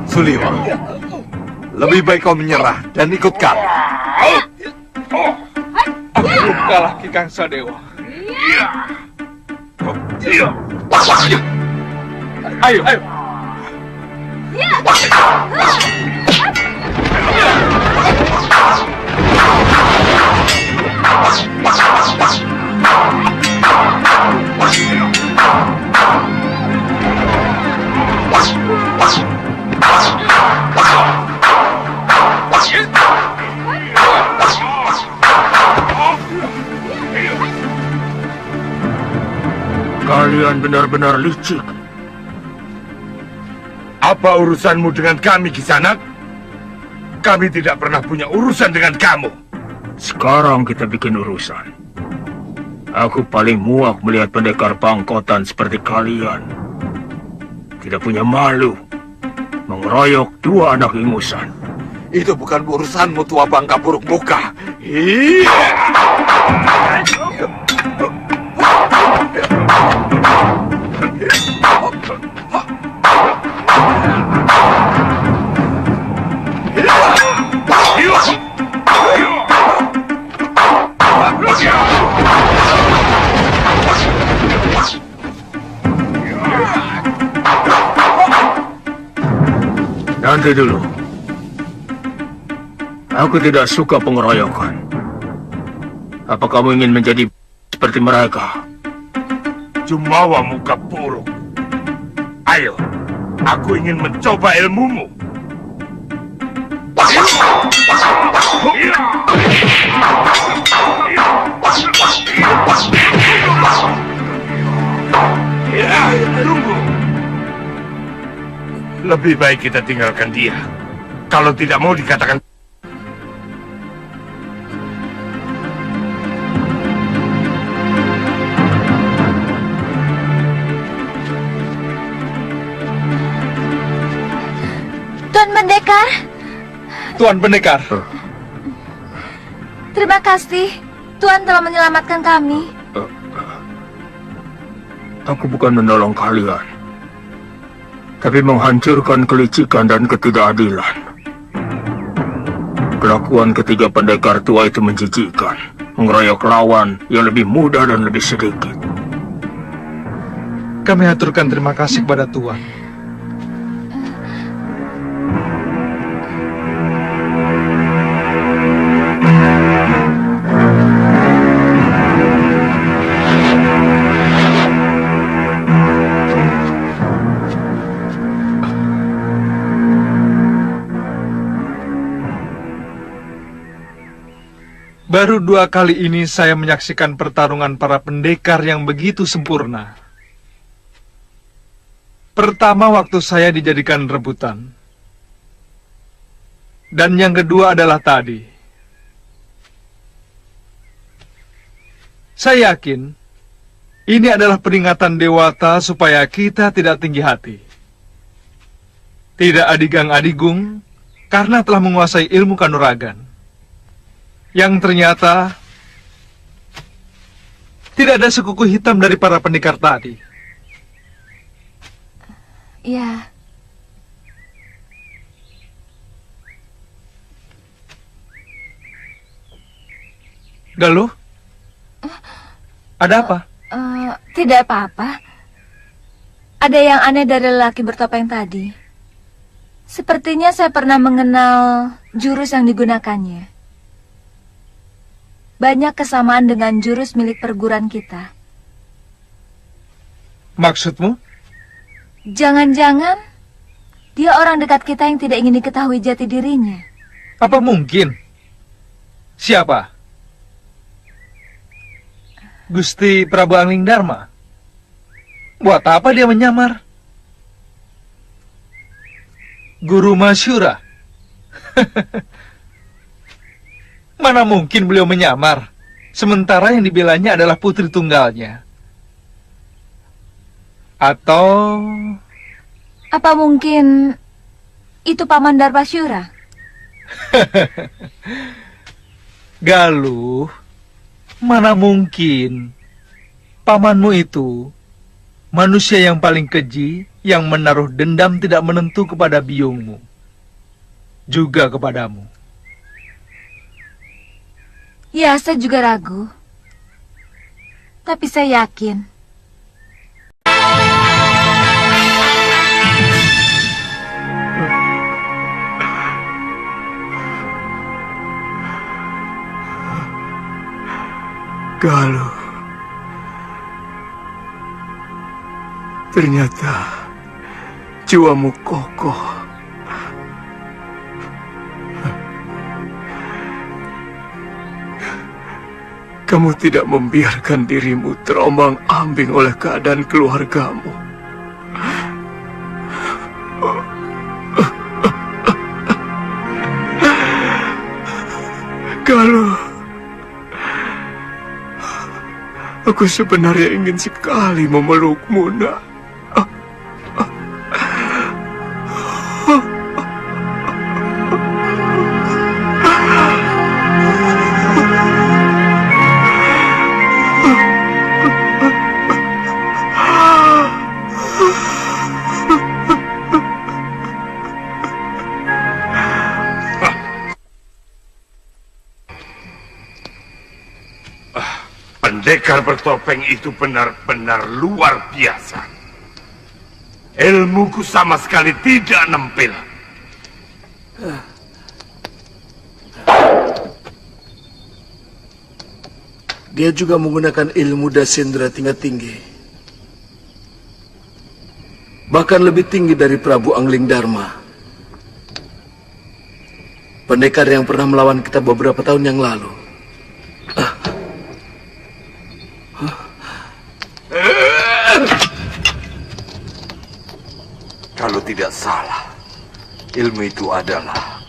Suliwa, lebih baik kau menyerah dan ikut kami. Aku belum kalah, Ki Kangsa Dewa. Ayo. Kalian benar-benar licik. Apa urusanmu dengan kami, Kisanak? Kami tidak pernah punya urusan dengan kamu. Sekarang kita bikin urusan. Aku paling muak melihat pendekar pangkotan seperti kalian. Tidak punya malu. Mengeroyok dua anak ingusan. Itu bukan urusanmu, tua bangka buruk muka. Nanti dulu. Aku tidak suka pengeroyokan. Apa kamu ingin menjadi seperti mereka? Jumawa muka buruk. Ayo, aku ingin mencoba ilmumu. Tunggu. Lebih baik kita tinggalkan dia. Kalau tidak mau dikatakan. Tuan Pendekar. Tuan Pendekar. Terima kasih. Tuan telah menyelamatkan kami. Aku bukan menolong kalian, tapi menghancurkan kelicikan dan ketidakadilan. Kelakuan ketiga pendekar tua itu menjijikkan, mengeroyok lawan yang lebih muda dan lebih sedikit. Kami aturkan terima kasih kepada Tuan. Baru 2 kali ini saya menyaksikan pertarungan para pendekar yang begitu sempurna. Pertama waktu saya dijadikan rebutan. Dan yang kedua adalah tadi. Saya yakin ini adalah peringatan Dewata supaya kita tidak tinggi hati. Tidak adigang-adigung karena telah menguasai ilmu kanuragan. Yang ternyata tidak ada sekuku hitam dari para pendekar tadi. Ya. Galuh? Ada apa? Tidak apa-apa. Ada yang aneh dari lelaki bertopeng tadi. Sepertinya saya pernah mengenal jurus yang digunakannya. Banyak kesamaan dengan jurus milik perguruan kita. Maksudmu? Jangan-jangan dia orang dekat kita yang tidak ingin diketahui jati dirinya. Apa mungkin? Siapa? Gusti Prabu Angling Dharma? Buat apa dia menyamar? Guru Masyura? Mana mungkin beliau menyamar, sementara yang dibelanya adalah putri tunggalnya. Atau... Apa mungkin itu Paman Darmasyura? Galuh, mana mungkin pamanmu itu manusia yang paling keji yang menaruh dendam tidak menentu kepada biungmu, juga kepadamu. Ya, saya juga ragu. Tapi saya yakin. Galuh, ternyata jiwamu kokoh. Kamu tidak membiarkan dirimu terombang-ambing oleh keadaan keluargamu. Galuh, aku sebenarnya ingin sekali memelukmu, nak. Pendekar bertopeng itu benar-benar luar biasa. Ilmuku sama sekali tidak nempel. Dia juga menggunakan ilmu Dasendra tingkat tinggi. Bahkan lebih tinggi dari Prabu Angling Dharma. Pendekar yang pernah melawan kita beberapa tahun yang lalu. Kalau tidak salah, ilmu itu adalah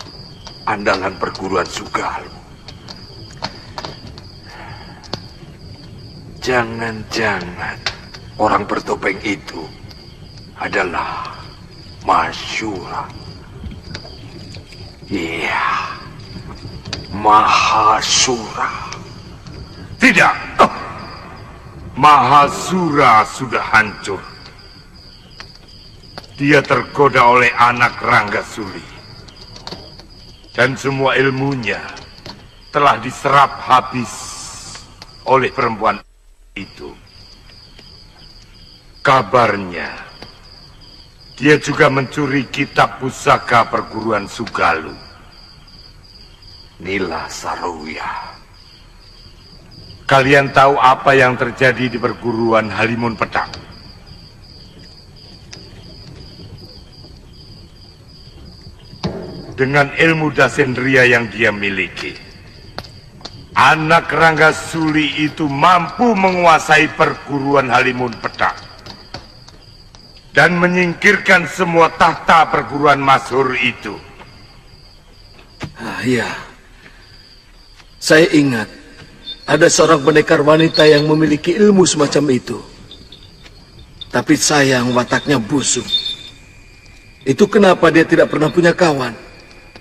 andalan perguruan Sugalu. Jangan-jangan orang bertopeng itu adalah Masyura. Iya, Mahasura. Tidak. Mahasura sudah hancur. Dia tergoda oleh anak Ranggasuli. Dan semua ilmunya telah diserap habis oleh perempuan itu. Kabarnya, dia juga mencuri kitab pusaka perguruan Sugalu. Nila Saroya. Kalian tahu apa yang terjadi di perguruan Halimun Pedang? Dengan ilmu Dasendria yang dia miliki, anak Ranggasuli itu mampu menguasai perguruan Halimun Pedang dan menyingkirkan semua tahta perguruan masyhur itu. Iya, saya ingat ada seorang pendekar wanita yang memiliki ilmu semacam itu. Tapi sayang wataknya busuk. Itu kenapa dia tidak pernah punya kawan.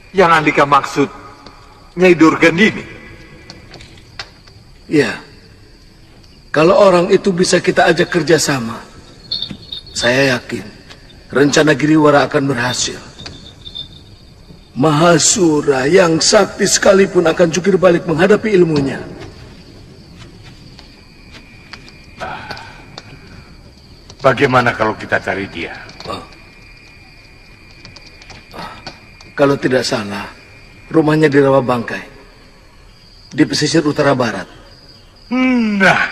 Yang Andika maksud Nyai Durgandini. Ya, kalau orang itu bisa kita ajak kerjasama, saya yakin rencana Giriwara akan berhasil. Mahasura yang sakti sekalipun akan jungkir balik menghadapi ilmunya. Bagaimana kalau kita cari dia? Kalau tidak salah, rumahnya di Rawa Bangkai, di pesisir utara barat. Nah,